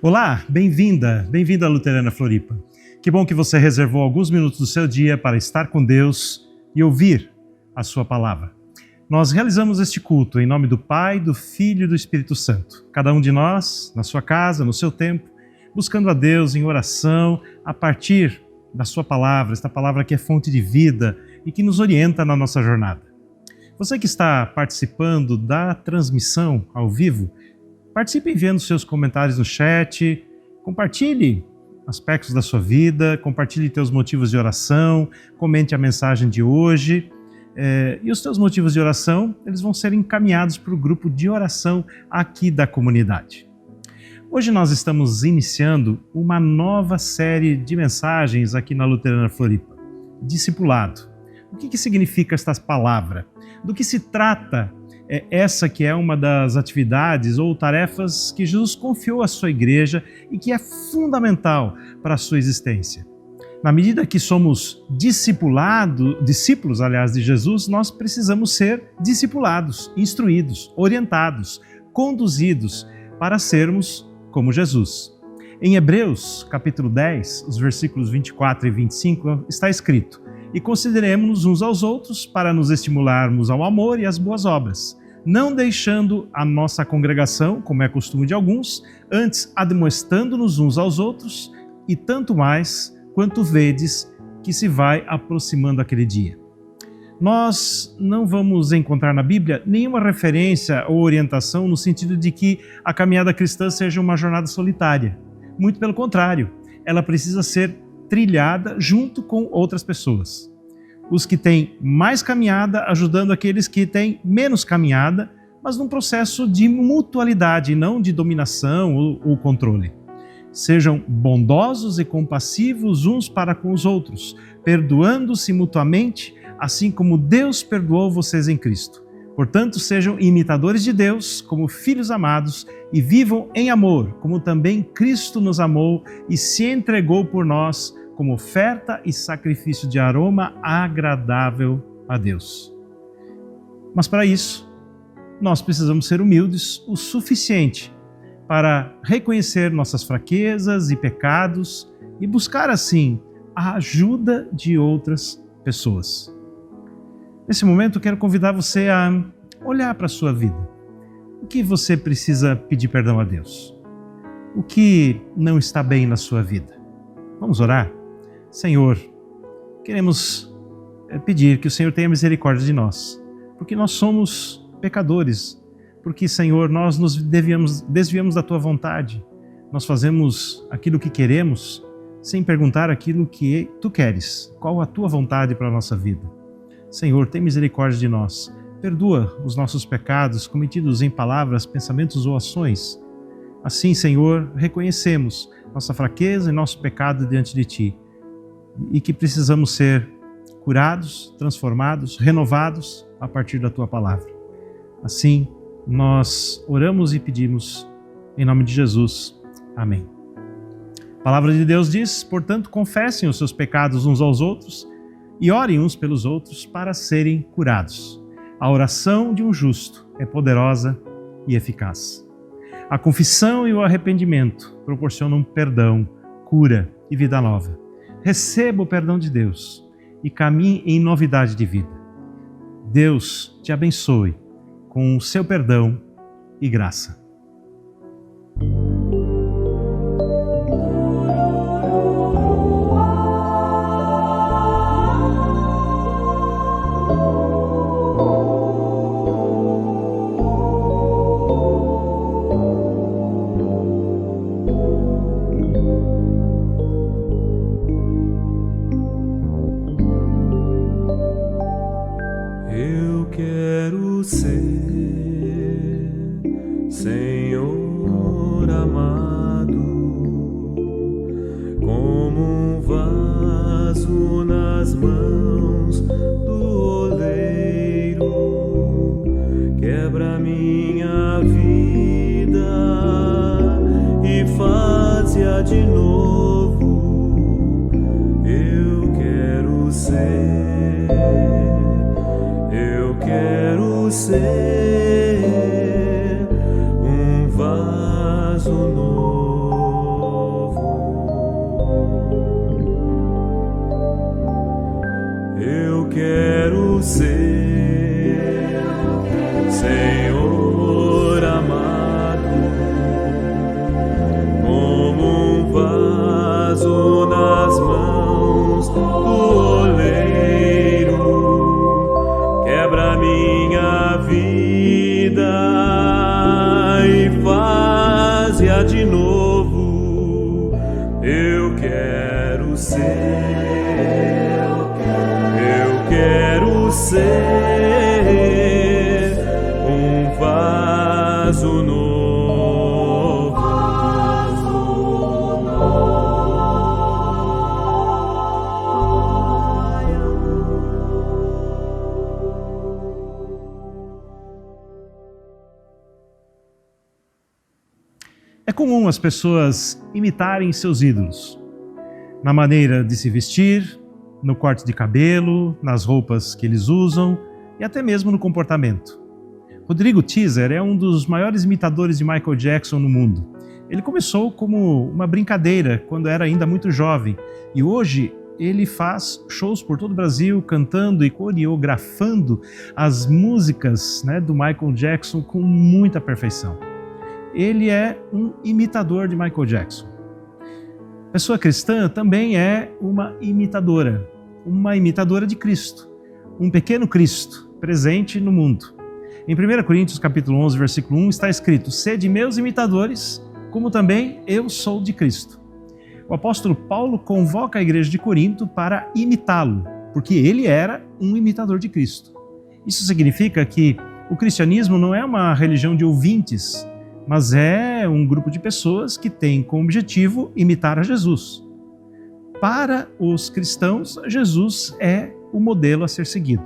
Olá, bem-vindo à Luterana Floripa. Que bom que você reservou alguns minutos do seu dia para estar com Deus e ouvir a sua palavra. Nós realizamos este culto em nome do Pai, do Filho e do Espírito Santo. Cada um de nós, na sua casa, no seu tempo, buscando a Deus em oração a partir da sua palavra, esta palavra que é fonte de vida e que nos orienta na nossa jornada. Você que está participando da transmissão ao vivo, participe enviando seus comentários no chat, compartilhe aspectos da sua vida, compartilhe teus motivos de oração, comente a mensagem de hoje. E os teus motivos de oração, eles vão ser encaminhados para o grupo de oração aqui da comunidade. Hoje nós estamos iniciando uma nova série de mensagens aqui na Luterana Floripa. Discipulado. O que significa esta palavra? Do que se trata essa que é uma das atividades ou tarefas que Jesus confiou à sua igreja e que é fundamental para a sua existência. Na medida que somos discípulos, de Jesus, nós precisamos ser discipulados, instruídos, orientados, conduzidos para sermos como Jesus. Em Hebreus, capítulo 10, os versículos 24 e 25, está escrito: "E consideremos-nos uns aos outros para nos estimularmos ao amor e às boas obras, não deixando a nossa congregação, como é costume de alguns, antes admoestando-nos uns aos outros, e tanto mais quanto vedes que se vai aproximando aquele dia." Nós não vamos encontrar na Bíblia nenhuma referência ou orientação no sentido de que a caminhada cristã seja uma jornada solitária. Muito pelo contrário, ela precisa ser trilhada junto com outras pessoas. Os que têm mais caminhada ajudando aqueles que têm menos caminhada, mas num processo de mutualidade, não de dominação ou controle. Sejam bondosos e compassivos uns para com os outros, perdoando-se mutuamente, assim como Deus perdoou vocês em Cristo. Portanto, sejam imitadores de Deus como filhos amados e vivam em amor, como também Cristo nos amou e se entregou por nós como oferta e sacrifício de aroma agradável a Deus. Mas para isso, nós precisamos ser humildes o suficiente para reconhecer nossas fraquezas e pecados e buscar, assim, a ajuda de outras pessoas. Nesse momento, eu quero convidar você a olhar para a sua vida. O que você precisa pedir perdão a Deus? O que não está bem na sua vida? Vamos orar? Senhor, queremos pedir que o Senhor tenha misericórdia de nós, porque nós somos pecadores, porque, Senhor, nós nos desviamos da Tua vontade, nós fazemos aquilo que queremos sem perguntar aquilo que Tu queres, qual a Tua vontade para a nossa vida. Senhor, tem misericórdia de nós, perdoa os nossos pecados cometidos em palavras, pensamentos ou ações. Assim, Senhor, reconhecemos nossa fraqueza e nosso pecado diante de Ti, e que precisamos ser curados, transformados, renovados a partir da Tua palavra. Assim, nós oramos e pedimos em nome de Jesus. Amém. A palavra de Deus diz: portanto, confessem os seus pecados uns aos outros e orem uns pelos outros para serem curados. A oração de um justo é poderosa e eficaz. A confissão e o arrependimento proporcionam perdão, cura e vida nova. Receba o perdão de Deus e caminhe em novidade de vida. Deus te abençoe com o seu perdão e graça. Eu quero ser, Senhor amado, como um vaso nas mãos do oleiro. Quebra minha vida e faz-a de novo. Eu quero ser, eu quero ser um vaso novo. Eu quero ser, Senhor amado, como um vaso nas mãos do oleiro. Quebra minha vida e faz-a de novo. Eu quero ser, ser um vaso novo. É comum as pessoas imitarem seus ídolos, na maneira de se vestir, no corte de cabelo, nas roupas que eles usam e até mesmo no comportamento. Rodrigo Teaser é um dos maiores imitadores de Michael Jackson no mundo. Ele começou como uma brincadeira quando era ainda muito jovem e hoje ele faz shows por todo o Brasil cantando e coreografando as músicas, do Michael Jackson com muita perfeição. Ele é um imitador de Michael Jackson. A pessoa cristã também é uma imitadora de Cristo, um pequeno Cristo presente no mundo. Em 1 Coríntios capítulo 11, versículo 1 está escrito: sede meus imitadores, como também eu sou de Cristo. O apóstolo Paulo convoca a igreja de Corinto para imitá-lo, porque ele era um imitador de Cristo. Isso significa que o cristianismo não é uma religião de ouvintes, mas é um grupo de pessoas que tem como objetivo imitar a Jesus. Para os cristãos, Jesus é o modelo a ser seguido.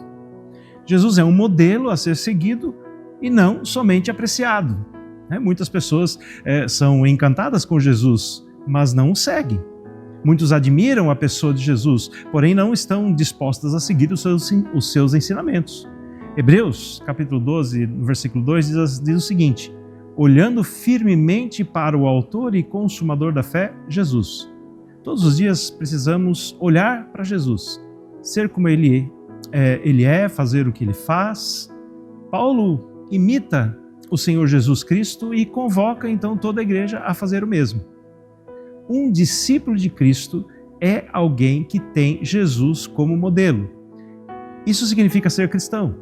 Jesus é um modelo a ser seguido e não somente apreciado. Muitas pessoas são encantadas com Jesus, mas não o seguem. Muitos admiram a pessoa de Jesus, porém não estão dispostas a seguir os seus ensinamentos. Hebreus, capítulo 12, versículo 2, diz o seguinte: olhando firmemente para o autor e consumador da fé, Jesus. Todos os dias precisamos olhar para Jesus, ser como Ele é, fazer o que Ele faz. Paulo imita o Senhor Jesus Cristo e convoca então toda a igreja a fazer o mesmo. Um discípulo de Cristo é alguém que tem Jesus como modelo. Isso significa ser cristão.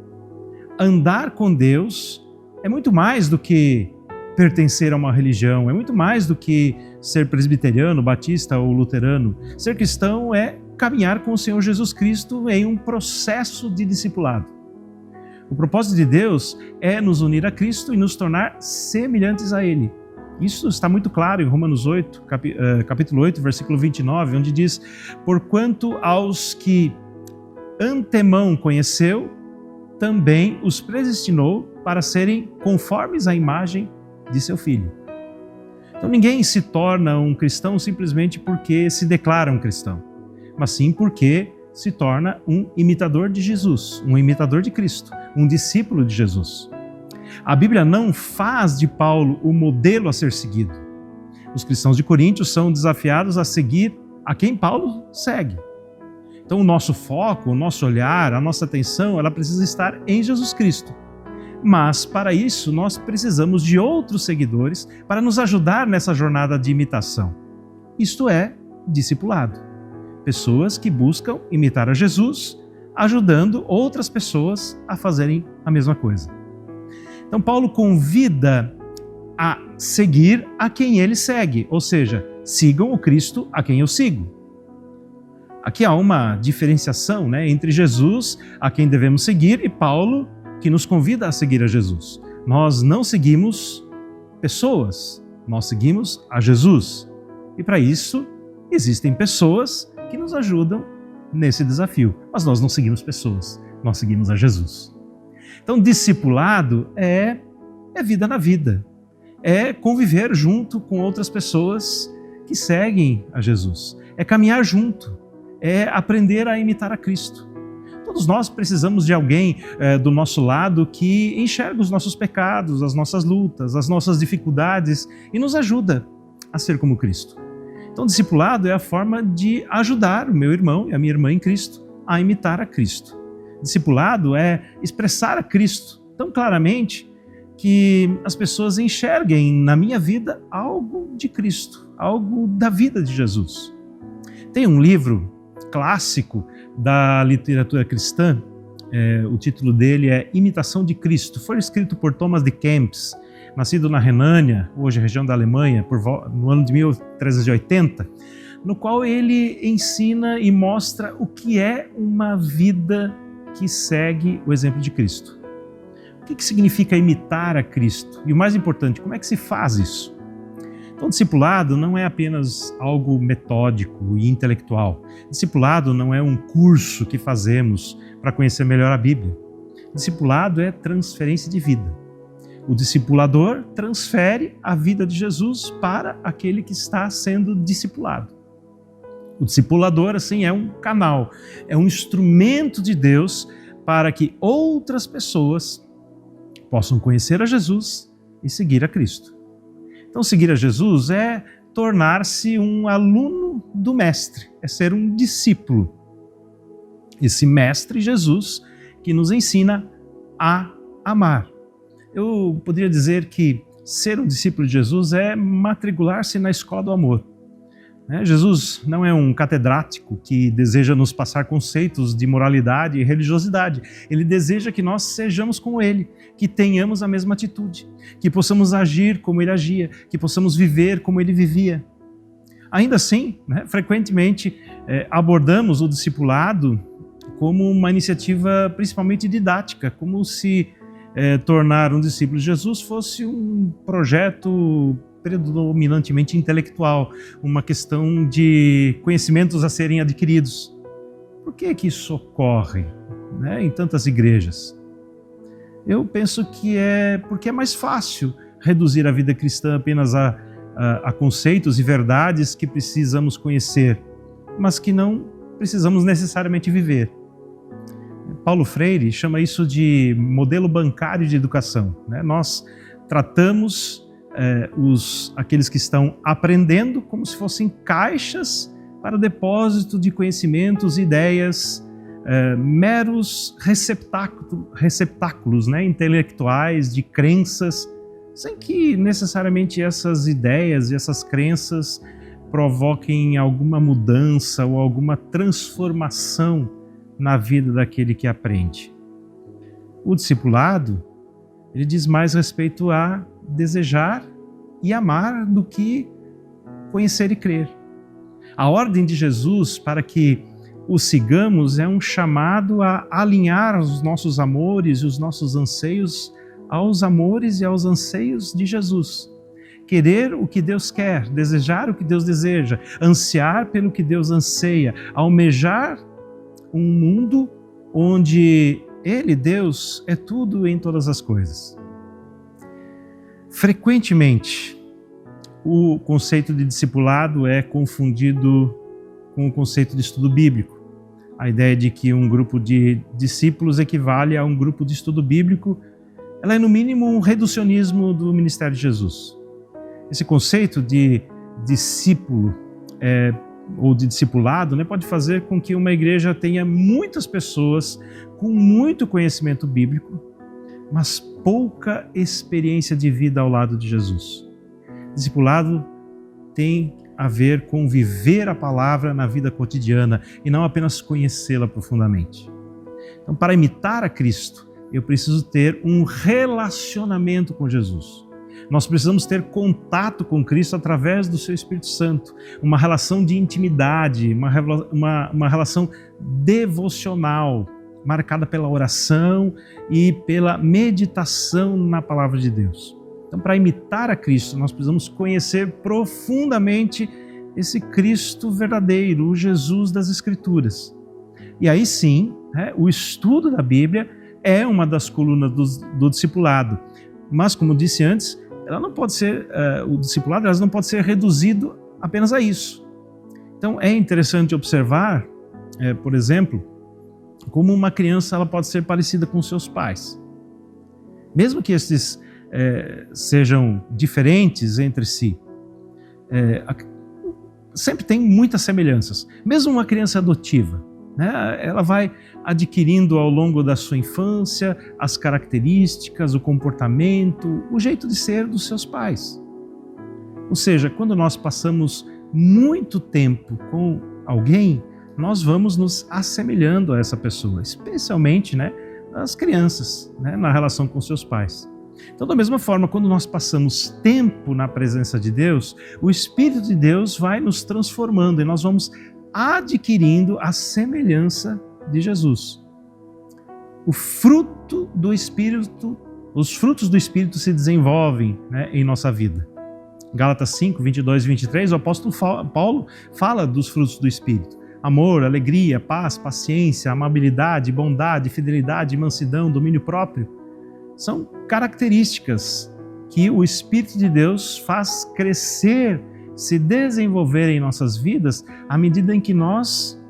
Andar com Deus é muito mais do que pertencer a uma religião, é muito mais do que ser presbiteriano, batista ou luterano. Ser cristão é caminhar com o Senhor Jesus Cristo em um processo de discipulado. O propósito de Deus é nos unir a Cristo e nos tornar semelhantes a Ele. Isso está muito claro em Romanos 8, capítulo 8, versículo 29, onde diz: porquanto aos que antemão conheceu, também os predestinou para serem conformes à imagem de seu Filho. Então ninguém se torna um cristão simplesmente porque se declara um cristão, mas sim porque se torna um imitador de Jesus, um imitador de Cristo, um discípulo de Jesus. A Bíblia não faz de Paulo o modelo a ser seguido. Os cristãos de Corinto são desafiados a seguir a quem Paulo segue. Então o nosso foco, o nosso olhar, a nossa atenção, ela precisa estar em Jesus Cristo. Mas, para isso, nós precisamos de outros seguidores para nos ajudar nessa jornada de imitação. Isto é, discipulado. Pessoas que buscam imitar a Jesus, ajudando outras pessoas a fazerem a mesma coisa. Então, Paulo convida a seguir a quem ele segue, ou seja, sigam o Cristo a quem eu sigo. Aqui há uma diferenciação, entre Jesus, a quem devemos seguir, e Paulo, que nos convida a seguir a Jesus. Nós não seguimos pessoas, nós seguimos a Jesus. E para isso, existem pessoas que nos ajudam nesse desafio. Mas nós não seguimos pessoas, nós seguimos a Jesus. Então, discipulado é vida na vida. É conviver junto com outras pessoas que seguem a Jesus. É caminhar junto. É aprender a imitar a Cristo. Todos nós precisamos de alguém do nosso lado que enxerga os nossos pecados, as nossas lutas, as nossas dificuldades e nos ajuda a ser como Cristo. Então, discipulado é a forma de ajudar o meu irmão e a minha irmã em Cristo a imitar a Cristo. Discipulado é expressar a Cristo tão claramente que as pessoas enxerguem na minha vida algo de Cristo, algo da vida de Jesus. Tem um livro clássico da literatura cristã, o título dele é Imitação de Cristo. Foi escrito por Thomas de Kempis, nascido na Renânia, hoje região da Alemanha, no ano de 1380, no qual ele ensina e mostra o que é uma vida que segue o exemplo de Cristo. O que significa imitar a Cristo? E o mais importante, como é que se faz isso? Então, discipulado não é apenas algo metódico e intelectual. Discipulado não é um curso que fazemos para conhecer melhor a Bíblia. Discipulado é transferência de vida. O discipulador transfere a vida de Jesus para aquele que está sendo discipulado. O discipulador, assim, é um canal, é um instrumento de Deus para que outras pessoas possam conhecer a Jesus e seguir a Cristo. Então, seguir a Jesus é tornar-se um aluno do Mestre, é ser um discípulo. Esse Mestre Jesus que nos ensina a amar. Eu poderia dizer que ser um discípulo de Jesus é matricular-se na escola do amor. Jesus não é um catedrático que deseja nos passar conceitos de moralidade e religiosidade. Ele deseja que nós sejamos como ele, que tenhamos a mesma atitude, que possamos agir como ele agia, que possamos viver como ele vivia. Ainda assim, frequentemente abordamos o discipulado como uma iniciativa principalmente didática, como se tornar um discípulo de Jesus fosse um projeto predominantemente intelectual, uma questão de conhecimentos a serem adquiridos. Por que isso ocorre em tantas igrejas? Eu penso que porque é mais fácil reduzir a vida cristã apenas a conceitos e verdades que precisamos conhecer, mas que não precisamos necessariamente viver. Paulo Freire chama isso de modelo bancário de educação. Nós tratamos aqueles que estão aprendendo como se fossem caixas para depósito de conhecimentos, ideias, meros receptáculos intelectuais de crenças, sem que necessariamente essas ideias e essas crenças provoquem alguma mudança ou alguma transformação na vida daquele que aprende. O discipulado, ele diz mais respeito a desejar e amar do que conhecer e crer. A ordem de Jesus para que o sigamos é um chamado a alinhar os nossos amores e os nossos anseios aos amores e aos anseios de Jesus. Querer o que Deus quer, desejar o que Deus deseja, ansiar pelo que Deus anseia, almejar um mundo onde Ele, Deus, é tudo em todas as coisas. Frequentemente, o conceito de discipulado é confundido com o conceito de estudo bíblico. A ideia de que um grupo de discípulos equivale a um grupo de estudo bíblico, ela é no mínimo um reducionismo do ministério de Jesus. Esse conceito de discípulo ou de discipulado pode fazer com que uma igreja tenha muitas pessoas com muito conhecimento bíblico, mas pouca experiência de vida ao lado de Jesus. Discipulado tem a ver com viver a palavra na vida cotidiana e não apenas conhecê-la profundamente. Então, para imitar a Cristo, eu preciso ter um relacionamento com Jesus. Nós precisamos ter contato com Cristo através do seu Espírito Santo, uma relação de intimidade, uma relação devocional, marcada pela oração e pela meditação na palavra de Deus. Então, para imitar a Cristo, nós precisamos conhecer profundamente esse Cristo verdadeiro, o Jesus das Escrituras. E aí sim, o estudo da Bíblia é uma das colunas do discipulado. Mas, como disse antes, o discipulado não pode ser reduzido apenas a isso. Então, é interessante observar, por exemplo, como uma criança ela pode ser parecida com seus pais. Mesmo que estes sejam diferentes entre si, sempre tem muitas semelhanças. Mesmo uma criança adotiva, né? Ela vai adquirindo ao longo da sua infância as características, o comportamento, o jeito de ser dos seus pais. Ou seja, quando nós passamos muito tempo com alguém, nós vamos nos assemelhando a essa pessoa, especialmente, né, as crianças, né, na relação com seus pais. Então, da mesma forma, quando nós passamos tempo na presença de Deus, o Espírito de Deus vai nos transformando e nós vamos adquirindo a semelhança de Jesus. O fruto do Espírito, os frutos do Espírito se desenvolvem, né, em nossa vida. Gálatas 5, 22 e 23, o apóstolo Paulo fala dos frutos do Espírito. Amor, alegria, paz, paciência, amabilidade, bondade, fidelidade, mansidão, domínio próprio. São características que o Espírito de Deus faz crescer, se desenvolver em nossas vidas à medida em que nós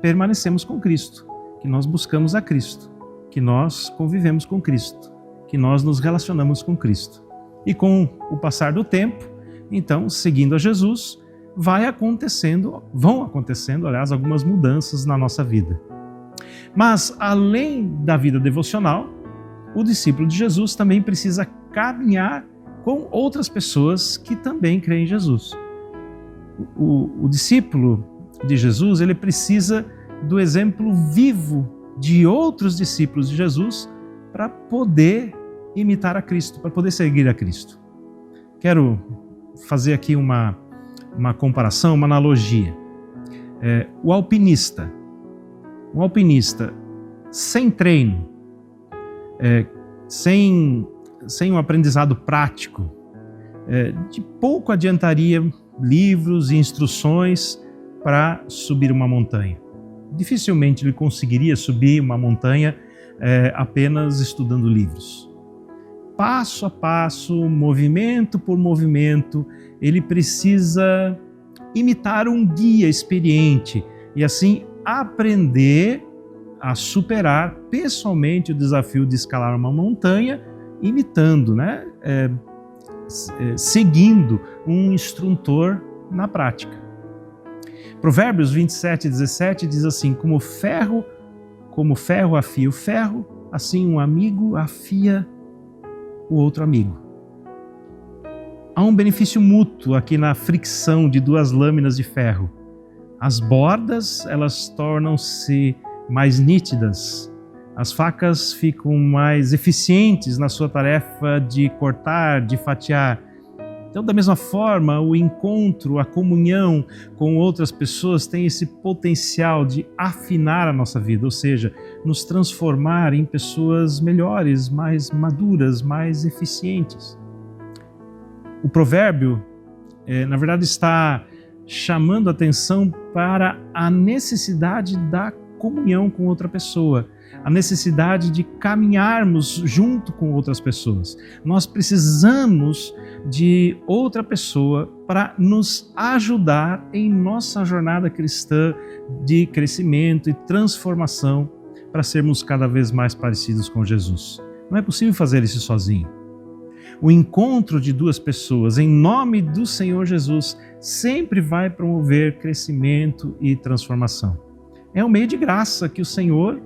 permanecemos com Cristo, que nós buscamos a Cristo, que nós convivemos com Cristo, que nós nos relacionamos com Cristo. E com o passar do tempo, então, seguindo a Jesus, vão acontecendo, aliás, algumas mudanças na nossa vida. Mas, além da vida devocional, o discípulo de Jesus também precisa caminhar com outras pessoas que também creem em Jesus. O discípulo de Jesus, ele precisa do exemplo vivo de outros discípulos de Jesus para poder imitar a Cristo, para poder seguir a Cristo. Quero fazer aqui uma comparação, uma analogia. Um alpinista sem treino, sem um aprendizado prático, de pouco adiantaria livros e instruções para subir uma montanha. Dificilmente ele conseguiria subir uma montanha apenas estudando livros. Passo a passo, movimento por movimento, ele precisa imitar um guia experiente e assim aprender a superar pessoalmente o desafio de escalar uma montanha, imitando, né? Seguindo um instrutor na prática. Provérbios 27:17 diz assim: como ferro afia o ferro, assim um amigo afia o outro amigo. Há um benefício mútuo aqui na fricção de duas lâminas de ferro. As bordas, elas tornam-se mais nítidas. As facas ficam mais eficientes na sua tarefa de cortar, de fatiar. Então, da mesma forma, o encontro, a comunhão com outras pessoas tem esse potencial de afinar a nossa vida, ou seja, nos transformar em pessoas melhores, mais maduras, mais eficientes. O provérbio, na verdade, está chamando a atenção para a necessidade da comunhão com outra pessoa, a necessidade de caminharmos junto com outras pessoas. Nós precisamos de outra pessoa para nos ajudar em nossa jornada cristã de crescimento e transformação para sermos cada vez mais parecidos com Jesus. Não é possível fazer isso sozinho. O encontro de duas pessoas em nome do Senhor Jesus sempre vai promover crescimento e transformação. É um meio de graça que o Senhor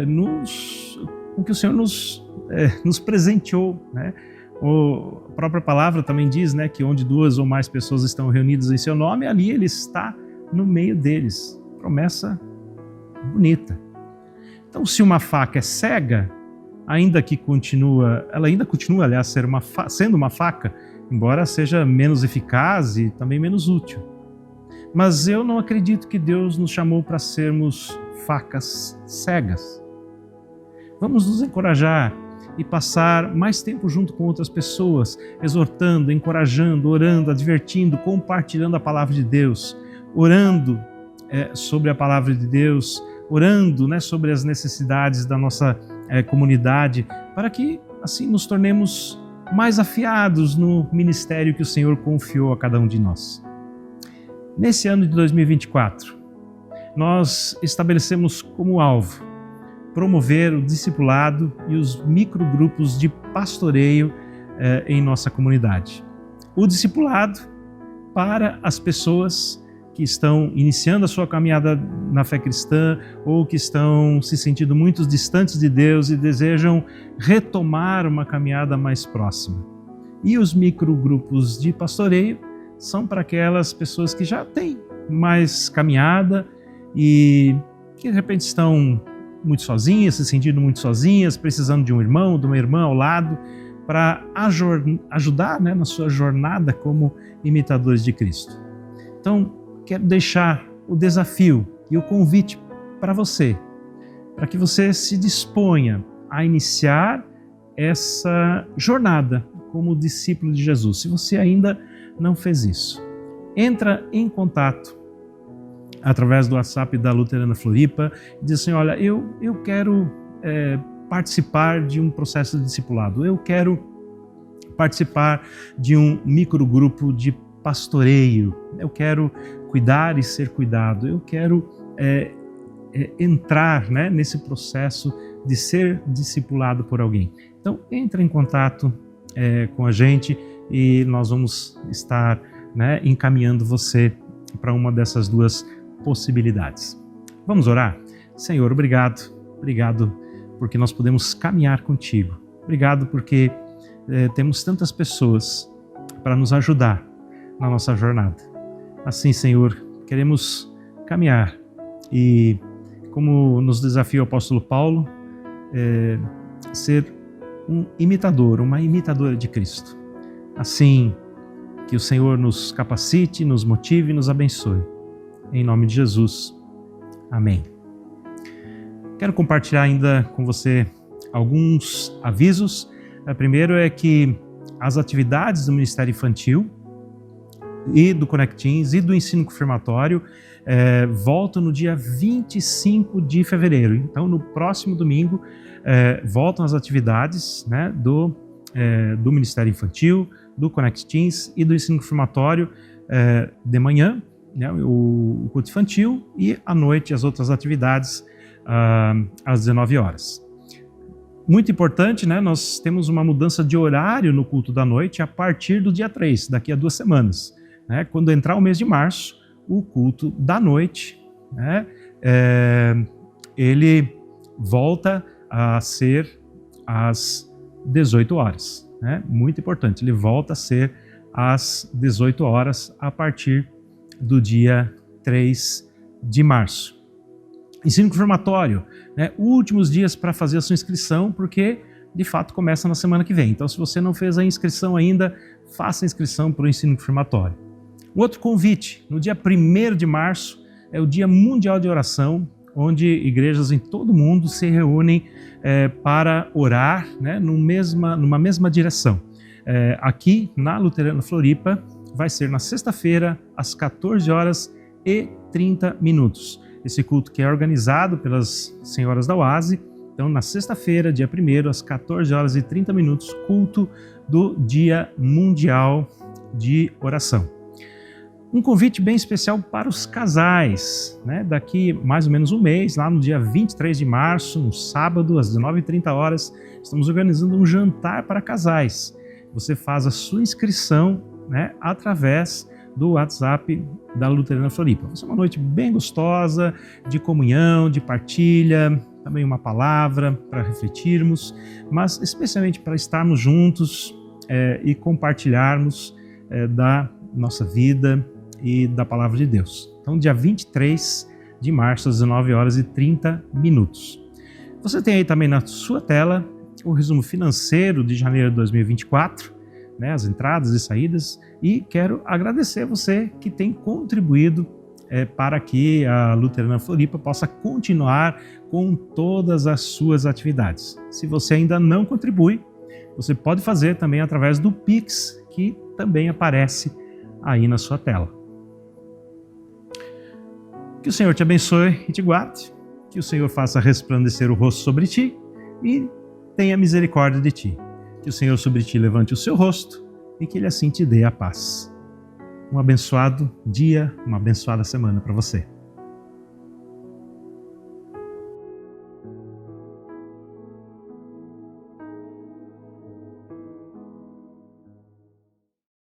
nos presenteou, né? A própria palavra também diz, né, que onde duas ou mais pessoas estão reunidas em seu nome, ali ele está no meio deles. Promessa bonita. Então, se uma faca é cega, ela ainda continua, aliás, sendo uma faca, embora seja menos eficaz e também menos útil. Mas eu não acredito que Deus nos chamou para sermos facas cegas. Vamos nos encorajar e passar mais tempo junto com outras pessoas, exortando, encorajando, orando, advertindo, compartilhando a palavra de Deus, orando sobre a palavra de Deus, orando, né, sobre as necessidades da nossa comunidade, para que assim nos tornemos mais afiados no ministério que o Senhor confiou a cada um de nós. Nesse ano de 2024, nós estabelecemos como alvo promover o discipulado e os microgrupos de pastoreio em nossa comunidade. O discipulado para as pessoas que estão iniciando a sua caminhada na fé cristã ou que estão se sentindo muito distantes de Deus e desejam retomar uma caminhada mais próxima. E os microgrupos de pastoreio são para aquelas pessoas que já têm mais caminhada e que de repente estão muito sozinhas, se sentindo muito sozinhas, precisando de um irmão, de uma irmã ao lado, para ajudar, né, na sua jornada como imitadores de Cristo. Então, quero deixar o desafio e o convite para você, para que você se disponha a iniciar essa jornada como discípulo de Jesus. Se você ainda não fez isso, entra em contato através do WhatsApp da Luterana Floripa e diz assim: olha, eu quero participar de um processo de discipulado, eu quero participar de um microgrupo de pastoreio, eu quero cuidar e ser cuidado, eu quero entrar, né, nesse processo de ser discipulado por alguém. Então, entra em contato com a gente e nós vamos estar, né, encaminhando você para uma dessas duas possibilidades. Vamos orar? Senhor, obrigado porque nós podemos caminhar contigo. Obrigado porque temos tantas pessoas para nos ajudar na nossa jornada. Assim, Senhor, queremos caminhar e, como nos desafia o apóstolo Paulo, ser um imitador, uma imitadora de Cristo. Assim, que o Senhor nos capacite, nos motive e nos abençoe. Em nome de Jesus. Amém. Quero compartilhar ainda com você alguns avisos. O primeiro é que as atividades do Ministério Infantil e do Connect Teens e do ensino confirmatório voltam no dia 25 de fevereiro. Então, no próximo domingo, voltam as atividades, né, do Ministério Infantil, do Connect Teens e do ensino confirmatório de manhã, né, o culto infantil, e à noite as outras atividades às 19 horas. Muito importante, né, nós temos uma mudança de horário no culto da noite a partir do dia 3, daqui a 2 semanas. Né, quando entrar o mês de março, o culto da noite, né, ele volta a ser às 18 horas. Né, muito importante, ele volta a ser às 18 horas a partir do dia 3 de março. Ensino confirmatório, né, últimos dias para fazer a sua inscrição, porque de fato começa na semana que vem. Então, se você não fez a inscrição ainda, faça a inscrição para o ensino confirmatório. Um outro convite: no dia 1º de março é o Dia Mundial de Oração, onde igrejas em todo o mundo se reúnem para orar, né, numa mesma direção. Aqui na Luterana Floripa vai ser na sexta-feira, às 14h30. Esse culto que é organizado pelas senhoras da Oase. Então, na sexta-feira, dia 1º, às 14h30, culto do Dia Mundial de Oração. Um convite bem especial para os casais, né? Daqui mais ou menos um mês, lá no dia 23 de março, no sábado, às 19h30, estamos organizando um jantar para casais. Você faz a sua inscrição, né, através do WhatsApp da Luterana Floripa. Vai ser uma noite bem gostosa, de comunhão, de partilha, também uma palavra para refletirmos, mas especialmente para estarmos juntos e compartilharmos da nossa vida e da palavra de Deus. Então, dia 23 de março, às 19h30. Você tem aí também na sua tela o resumo financeiro de janeiro de 2024, né, as entradas e saídas, e quero agradecer você que tem contribuído para que a Luterana Floripa possa continuar com todas as suas atividades. Se você ainda não contribui, você pode fazer também através do Pix, que também aparece aí na sua tela. Que o Senhor te abençoe e te guarde, que o Senhor faça resplandecer o rosto sobre ti e tenha misericórdia de ti. Que o Senhor sobre ti levante o seu rosto e que Ele assim te dê a paz. Um abençoado dia, uma abençoada semana para você.